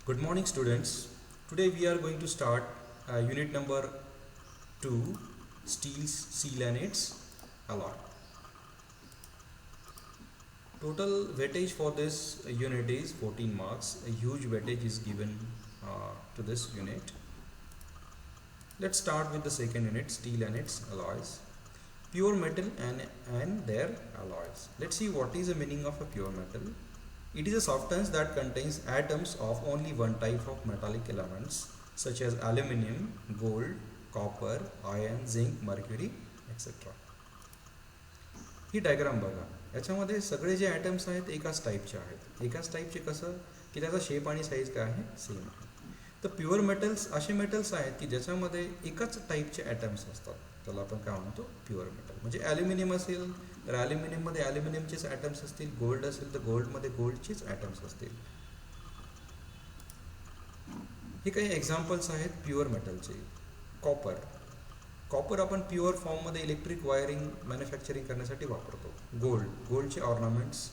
Good morning, students. Today we are going to start unit number 2, steels, seal and its alloy. Total weightage for this unit is 14 marks. A huge weightage is given to this unit. Let's start with the second unit, steel and its alloys. Pure metal and their alloys. Let's see what is the meaning of a pure metal. It is a substance that contains atoms of only one type of metallic elements such as aluminum, gold, copper, iron, zinc, mercury, etc. He diagram बघा. याच्यामध्ये सगळे जे atoms आहेत एकाच टाईपचे आहेत. एकाच टाईपचे कसं की त्याचा शेप आणि साईज काय आहे सेम आहे. तर प्युअर मेटल्स असे मेटल्स आहेत की ज्याच्यामध्ये एकाच टाईपचे ॲटम्स असतात. त्याला आपण काय म्हणतो प्युअर मेटल. म्हणजे ॲल्युमिनियम असेल तर ॲल्युमिनियममध्ये ॲल्युमिनियमचेच ॲटम्स असतील. गोल्ड असेल तर गोल्डमध्ये गोल्डचेच ॲटम्स असतील. हे काही एक्झाम्पल्स आहेत प्युअर मेटलचे. कॉपर. कॉपर आपण प्युअर फॉर्ममध्ये इलेक्ट्रिक वायरिंग मॅन्युफॅक्चरिंग करण्यासाठी वापरतो. गोल्डचे ऑर्नामेंट्स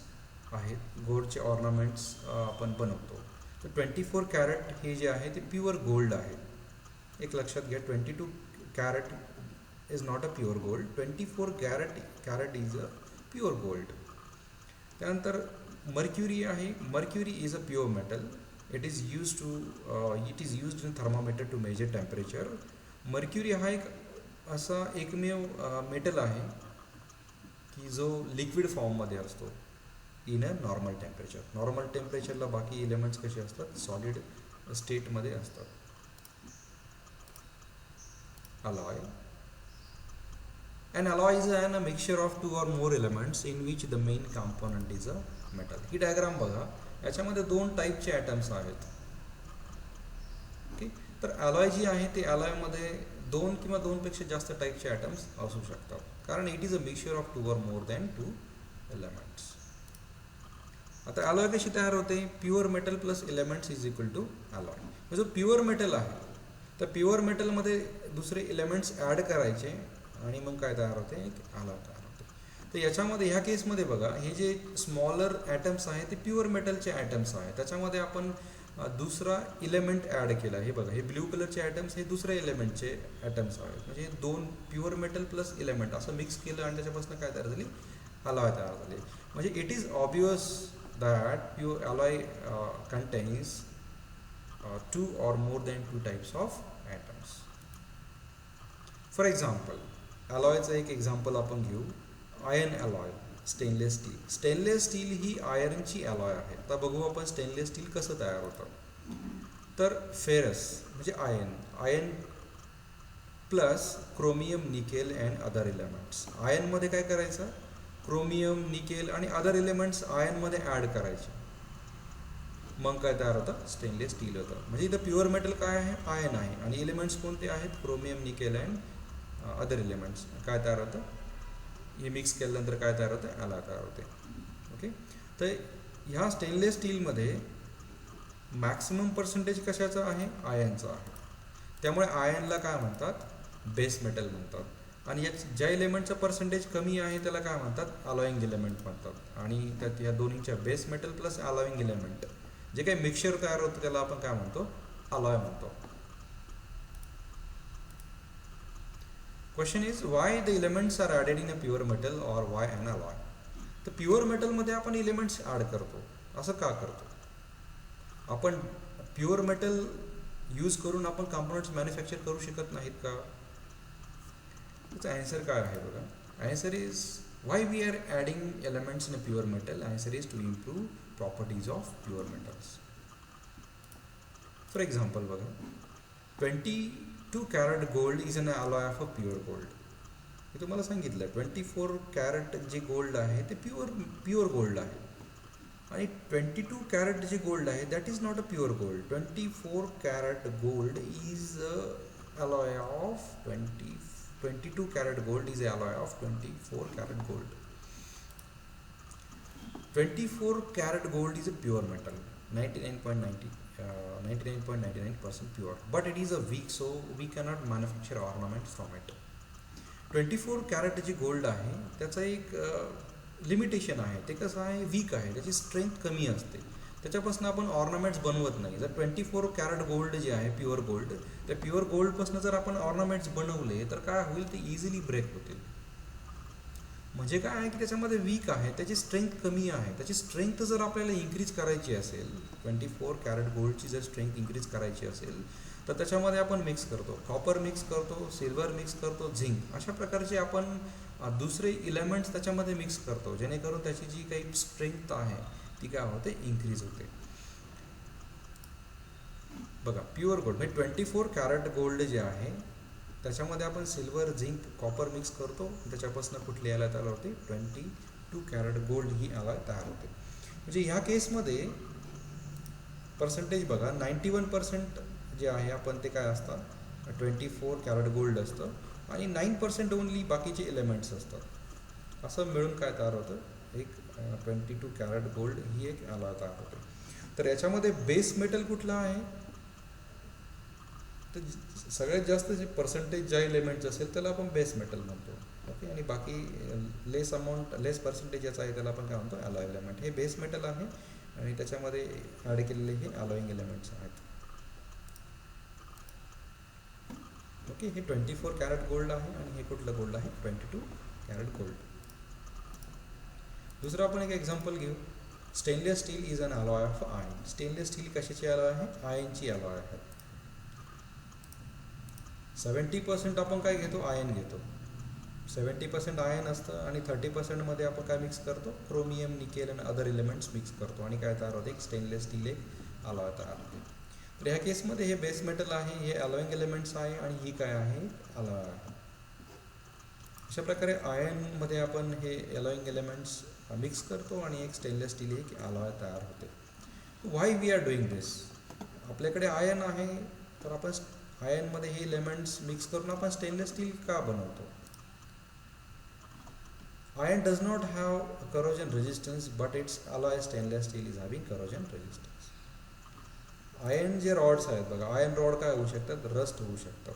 आहेत. गोल्डचे ऑर्नामेंट्स आपण बनवतो. तर 24 कॅरेट हे जे आहे ते प्युअर गोल्ड आहे. एक लक्षात घ्या, 22 carat is not a pure gold. 24 carat is a pure gold. त्यानंतर मर्क्युरी आहे. Mercury is a pure metal. It is used in thermometer to measure temperature. Mercury हा एक असा एकमेव मेटल आहे की जो लिक्विड फॉर्ममध्ये असतो in a normal temperature. Normal टेम्परेचरला बाकी एलिमेंट्स कसे असतात, सॉलिड स्टेटमध्ये असतात. alloy. An alloy is a mixture of two or more elements in which the main component is a metal. He diagram बघा. याच्यामध्ये दोन टाईपचे ॲटम्स आहेत. ओके. तर अलॉय जी आहे ते अलॉयमध्ये दोन किंवा दोनपेक्षा जास्त टाईपचे ॲटम्स असू शकतात. कारण it is a mixture of two or more than two elements. आता अलॉय कशी तयार होते? Pure metal plus elements is equal to alloy. जो प्युअर मेटल आहे तर प्युअर मेटलमध्ये दुसरे एलिमेंट्स ॲड करायचे आणि मग काय तयार होते? अलॉय तयार होते. तर याच्यामध्ये ह्या केसमध्ये बघा, हे जे स्मॉलर ॲटम्स आहेत ते प्युअर मेटलचे ॲटम्स आहेत. त्याच्यामध्ये आपण दुसरा एलिमेंट ॲड केला. हे बघा, हे ब्ल्यू कलरचे ॲटम्स हे दुसऱ्या एलिमेंटचे ॲटम्स आहेत. म्हणजे दोन प्युअर मेटल प्लस एलिमेंट असं मिक्स केलं आणि त्याच्यापासून काय तयार झाली? अलॉय तयार झाली. म्हणजे it is obvious that pure alloy contains two or more than two types of atoms. For example, alloyचं एक एक्झाम्पल आपण घेऊ. Iron alloy, stainless steel. Stainless steel ही आयर्नची अलॉय आहे. आता बघू आपण स्टेनलेस स्टील कसं तयार होतं. तर फेरस म्हणजे iron plus chromium, nickel and other elements. आयर्नमध्ये काय करायचं? क्रोमियम, निकेल आणि अदर एलिमेंट्स आयर्नमध्ये ॲड करायचे. मग काय तयार होतं? स्टेनलेस स्टील होतं. म्हणजे इथं प्युअर मेटल काय आहे? आयर्न आहे. आणि एलिमेंट्स कोणते आहेत? Chromium, nickel and other elements. काय तयार होतं? हे मिक्स केल्यानंतर काय तयार होतं? अलॉय तयार होते. ओके. तर ह्या स्टेनलेस स्टीलमध्ये मॅक्सिमम पर्सेंटेज कशाचं आहे? आयर्नचं आहे. त्यामुळे आयर्नला काय म्हणतात? बेस मेटल म्हणतात. आणि या ज्या एलिमेंटचं पर्सेंटेज कमी आहे त्याला काय म्हणतात? अलॉईंग एलिमेंट म्हणतात. आणि त्यात ह्या दोन्हीच्या बेस मेटल प्लस अलॉईंग एलिमेंट जे काही मिक्सचर तयार होतं त्याला आपण काय म्हणतो? अलॉय म्हणतो. Question is why the elements are added in a pure metal or why an alloy. तर प्युअर मेटलमध्ये आपण एलिमेंट्स ॲड करतो. असं का करतो? आपण प्युअर मेटल यूज करून आपण कंपोनंट्स मॅन्युफॅक्चर करू शकत नाहीत का? त्याचा ॲन्सर काय आहे बघा. Answer is why we are adding elements in a pure metal. Answer is to improve properties of pure metals. For example बघा, 22 carat gold is an alloy of a pure gold. हे तुम्हाला सांगितलं 24 crate जे gold आहे ते pure gold आहे. आणि 22 crate जे गोल्ड आहे that is not a pure gold. 24 carat gold is alloy of 22 carat gold is a alloy of 24 carat gold. 24 carat gold is a pure metal, 99.99% pure, but it is a weak, so we cannot manufacture ornaments from it. 24 crate जे gold आहे त्याचा एक limitation आहे. ते कसं आहे? Weak आहे. त्याची स्ट्रेंथ कमी असते. त्याच्यापासून आपण ऑर्नामेंट्स बनवत नाही. जर 24 कॅरेट गोल्ड जे आहे प्युअर गोल्ड, त्या प्युअर गोल्डपासून जर आपण ऑर्नामेंट्स बनवले तर काय होईल, ते इझिली ब्रेक होतील. म्हणजे काय आहे की त्याच्यामध्ये वीक आहे, त्याची स्ट्रेंथ कमी आहे. त्याची स्ट्रेंथ जर आपल्याला इन्क्रीज करायची असेल, 24 कॅरेट गोल्डची जर स्ट्रेंथ इन्क्रीज करायची असेल तर त्याच्यामध्ये आपण मिक्स करतो, कॉपर मिक्स करतो, सिल्वर मिक्स करतो, झिंक, अशा प्रकारचे आपण दुसरे इलेमेंट्स त्याच्यामध्ये मिक्स करतो, जेणेकरून त्याची जी काही स्ट्रेंथ आहे ती काय होते, इन्क्रीज होते. बघा प्युअर गोल्ड म्हणजे 24 कॅरेट गोल्ड जे आहे त्याच्यामध्ये आपण सिल्वर, झिंक, कॉपर मिक्स करतो, त्याच्यापासून कुठली अलॉय तयार होते, 22 कॅरेट गोल्ड ही अलॉय तयार होते. म्हणजे ह्या केसमध्ये पर्सेंटेज बघा 91% जे आहे आपण ते काय असतं, 24 कॅरेट गोल्ड असतं आणि 9% ओनली बाकीचे एलिमेंट्स असतात. असं मिळून काय तयार होतं, एक 22 कॅरेट गोल्ड ही एक अलॉय तयार होते. तर याच्यामध्ये बेस मेटल कुठला आहे, तर सगळ्यात जास्त जे पर्सेंटेज ज्या एलिमेंट्स असेल त्याला आपण बेस मेटल म्हणतो. ओके, आणि बाकी लेस पर्सेंटेज याचा आहे त्याला आपण काय म्हणतो, अलॉय एलिमेंट. हे बेस मेटल आहे आणि त्याच्यामध्ये ॲड केलेले हे अलॉईंग एलिमेंट्स आहेत. ओके, हे 24 कॅरेट गोल्ड आहे आणि हे कुठलं गोल्ड आहे, 22 कॅरेट गोल्ड. दुसरं आपण एक एक्झाम्पल घेऊ. Stainless steel is an alloy of iron. Stainless steel कशाची अलॉय आहे, आयर्नची अलॉय आहे. 70% आपण काय घेतो, आयर्न घेतो. 70% आयर्न असतं आणि 30% मध्ये आपण काय मिक्स करतो, क्रोमियम, निकेल आणि अदर एलिमेंट्स मिक्स करतो आणि काय तयार होते, एक स्टेनलेस स्टील एक अलॉय तयार होते. तर ह्या केसमध्ये हे बेस मेटल आहे, हे अलॉईंग एलिमेंट्स आहे आणि ही काय आहे, अलॉय आहे. अशा प्रकारे आयर्नमध्ये आपण हे अलॉईंग एलिमेंट्स मिक्स करतो आणि एक स्टेनलेस स्टील एक अलॉय तयार होते. व्हाय वी आर डुईंग दिस. आपल्याकडे आयर्न आहे तर आपण आयर्नमध्ये हे एलिमेंट्स मिक्स करून आपण स्टेनलेस स्टील का बनवतो. Iron does not have corrosion resistance, but its alloy stainless steel is having corrosion resistance. Iron जे रॉड्स आहेत बघा, आयर्न रॉड काय होऊ शकतात, रस्ट होऊ शकतात.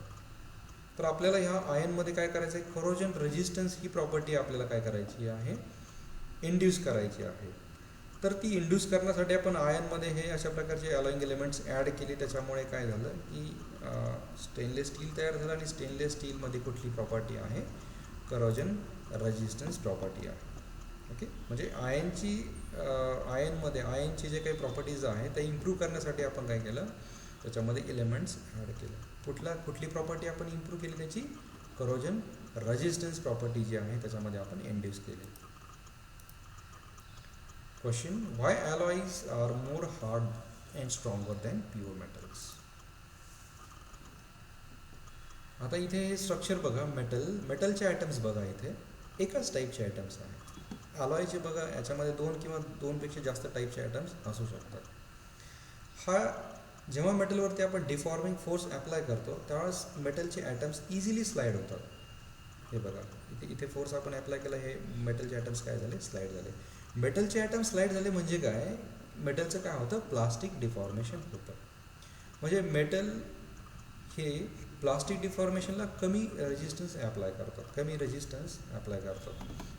तर आपल्याला ह्या आयर्नमध्ये काय करायचं आहे, करोजन रेजिस्टन्स ही प्रॉपर्टी आपल्याला काय करायची आहे, इंड्यूस करायची आहे. तर ती इंड्यूस करण्यासाठी आपण आयर्नमध्ये हे अशा प्रकारचे अलॉईंग एलिमेंट्स ॲड केले. त्याच्यामुळे काय झालं की स्टेनलेस स्टील तयार झालं आणि स्टेनलेस स्टीलमध्ये कुठली प्रॉपर्टी आहे, करोजन रेजिस्टन्स प्रॉपर्टी आहे. ओके, म्हणजे आयर्नचे जे काही प्रॉपर्टीज आहेत ते इम्प्रूव्ह करण्यासाठी आपण काय केलं, त्याच्यामध्ये एलिमेंट्स ॲड केले. कुठली प्रॉपर्टी आपण इम्प्रूव्ह केली, त्याची करोजन रेजिस्टन्स प्रॉपर्टी जी आहे त्याच्यामध्ये आपण इंड्यूस केली. Question, why alloys are more hard and stronger than pure metals. आता इथे स्ट्रक्चर बघा, मेटलचे आयटम्स बघा, इथे एकाच टाईपचे आयटम्स आहेत. अलॉयचे बघा, याच्यामध्ये 2 किंवा 2पेक्षा जास्त टाईपचे आयटम्स असू शकतात. हा जेव्हा मेटलवरती आपण डिफॉर्मिंग फोर्स अप्लाय करतो त्यावेळेस मेटलचे आयटम्स इझिली स्लाईड होतात. हे बघा, इथे फोर्स आपण अप्लाय केला, हे मेटलचे आयटम्स काय झाले, स्लाईड झाले. मेटलचे आयटम्स स्लाईड झाले म्हणजे काय, मेटलचं काय होतं, प्लास्टिक डिफॉर्मेशन होतं. म्हणजे मेटल हे प्लास्टिक डिफॉर्मेशनला कमी रेजिस्टन्स अप्लाय करतात,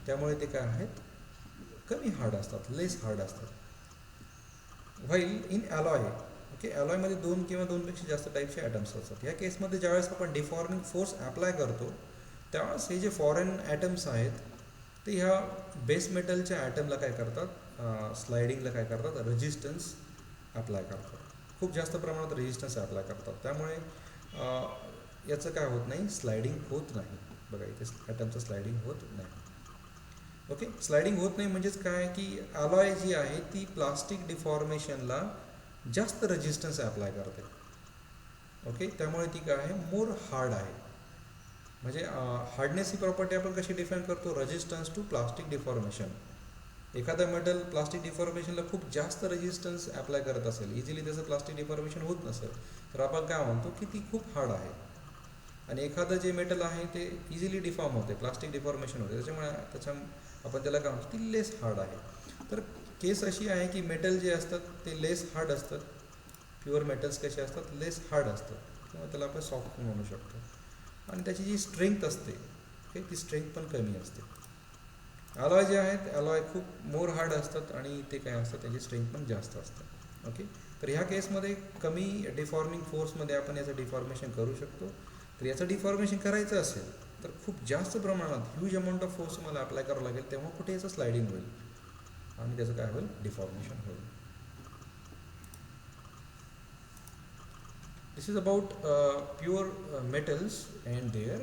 त्यामुळे ते काय आहेत, कमी हार्ड असतात, लेस हार्ड असतात. व्हाईल इन अलॉय, ओके, अलॉयमध्ये 2 किंवा 2पेक्षा जास्त टाईपचे आयटम्स असतात. या केसमध्ये ज्यावेळेस आपण डिफॉर्मिंग फोर्स अप्लाय करतो त्यावेळेस हे जे फॉरेन ॲटम्स आहेत ते ह्या बेस मेटलच्या ॲटमला काय करतात, स्लायडिंगला काय करतात, रेजिस्टन्स अप्लाय करतात, खूप जास्त प्रमाणात रेजिस्टन्स अप्लाय करतात. त्यामुळे याचं काय होत नाही, स्लायडिंग होत नाही. बघा इथे ॲटमचं स्लायडिंग होत नाही. ओके, स्लायडिंग होत नाही म्हणजेच काय की अलॉय जी आहे ती प्लास्टिक डिफॉर्मेशनला जास्त रेजिस्टन्स अप्लाय करते. ओके, त्यामुळे ती काय आहे, मोर हार्ड आहे. म्हणजे हार्डनेस ही प्रॉपर्टी आपण कशी डिफाईन करतो, रेजिस्टन्स टू प्लास्टिक डिफॉर्मेशन. एखादा मेटल प्लास्टिक डिफॉर्मेशनला खूप जास्त रेजिस्टन्स अप्लाय करत असेल, इझिली त्याचं प्लास्टिक डिफॉर्मेशन होत नसेल, तर आपण काय म्हणतो की ती खूप हार्ड आहे. आणि एखादं जे मेटल आहे ते इझिली डिफॉर्म होते, प्लास्टिक डिफॉर्मेशन होते, त्याच्यामुळे आपण त्याला काय म्हणतो, ती लेस हार्ड आहे. तर केस अशी आहे की मेटल जे असतात ते लेस हार्ड असतात, प्युअर मेटल्स कसे असतात, लेस हार्ड असतात, किंवा त्याला आपण सॉफ्ट म्हणू शकतो. आणि त्याची जी स्ट्रेंथ असते ती स्ट्रेंथ पण कमी असते. अलॉय जे आहेत, अलॉय खूप मोर हार्ड असतात आणि ते काय असतात, त्याची स्ट्रेंथ पण जास्त असतात. ओके. तर ह्या केसमध्ये कमी डिफॉर्मिंग फोर्समध्ये आपण याचं डिफॉर्मेशन करू शकतो. तर याचं डिफॉर्मेशन करायचं असेल तर खूप जास्त प्रमाणात ह्यूज अमाऊंट ऑफ फोर्स मला अप्लाय करावं लागेल, तेव्हा कुठे याचं स्लायडिंग होईल आणि त्याचं काय होईल, डिफॉर्मेशन होईल. This is about pure metals and their